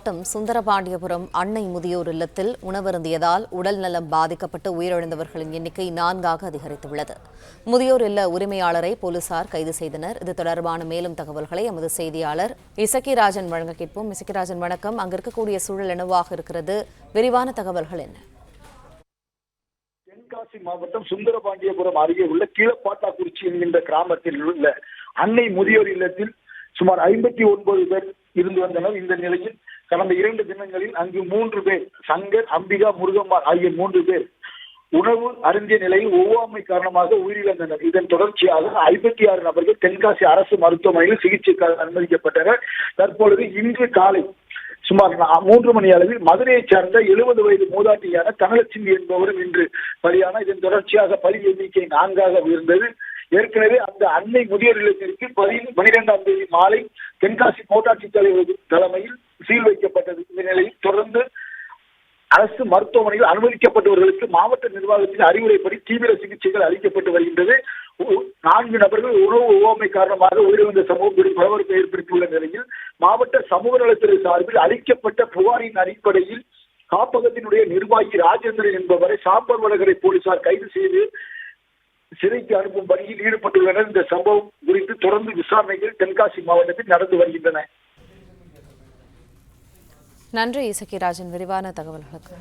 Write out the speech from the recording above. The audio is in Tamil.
மாவட்டம் சுந்தரபாண்டியபுரம் அன்னை முதியோர் இல்லத்தில் உணவருந்தியதால் உடல் நலம் பாதிக்கப்பட்டு உயிரிழந்தவர்களின் எண்ணிக்கை 4ஆக அதிகரித்துள்ளது. முதியோர் இல்ல உரிமையாளரை போலீசார் கைது செய்தனர். இது தொடர்பான மேலும் தகவல்களை எமது செய்தியாளர் இசக்கிராஜன் வழங்க கேட்போம். இசக்கிராஜன், வணக்கம். அங்கு இருக்கக்கூடிய சூழல் என்னவாக இருக்கிறது? விரிவான தகவல்கள் என்ன? தென்காசி மாவட்டம் சுந்தரபாண்டியபுரம் அருகே உள்ள கீழப்பாட்டாக்குறிச்சி என்கின்ற கிராமத்தில் உள்ள அன்னை முதியோர் இல்லத்தில் சுமார் 59 பேர் இருந்து வந்தனர். இந்த நிலையில் கடந்த 2 தினங்களில் அங்கு 3 பேர், சங்கர், அம்பிகா, முருகம்மாள் ஆகிய 3 பேர் உணவு அருந்திய நிலையில் ஒவ்வாமை காரணமாக உயிரிழந்தனர். இதன் தொடர்ச்சியாக 56 நபர்கள் தென்காசி அரசு மருத்துவமனையில் சிகிச்சைக்காக அனுமதிக்கப்பட்டனர். தற்பொழுது இன்று காலை சுமார் 3 மணி அளவில் மதுரையைச் சார்ந்த 70 வயது மூதாட்டியான தனலட்சுமி என்பவரும் இன்று பலியான. இதன் தொடர்ச்சியாக பலி எண்ணிக்கை 4ஆக உயர்ந்தது. ஏற்கனவே அந்த அன்னை முதியோர் இல்லத்திற்கு 12ஆம் தேதி மாலை தென்காசி கோட்டாட்சித் தலைவர் தலைமையில் சீல் வைக்கப்பட்டது. இந்த நிலையில் தொடர்ந்து அரசு மருத்துவமனையில் அனுமதிக்கப்பட்டவர்களுக்கு மாவட்ட நிர்வாகத்தின் அறிவுரைப்படி தீவிர சிகிச்சைகள் அளிக்கப்பட்டு வருகின்றது. 4 நபர்கள் உணவு ஒவ்வாமை காரணமாக உயிரிழந்த சம்பவம் பரபரப்பை ஏற்படுத்தியுள்ள நிலையில் மாவட்ட சமூக நலத்துறை சார்பில் அளிக்கப்பட்ட புகாரின் அடிப்படையில் காப்பகத்தினுடைய நிர்வாகி ராஜேந்திரன் என்பவரை சாம்பர் வடகரை போலீசார் கைது செய்து சிறைக்கு அனுப்பும் பணியில் ஈடுபட்டுள்ளனர். இந்த சம்பவம் குறித்து தொடர்ந்து விசாரணைகள் தென்காசி மாவட்டத்தில் நடந்து வருகின்றன. நன்றி இசக்கிராஜன், விரிவான தகவல்களுக்கு.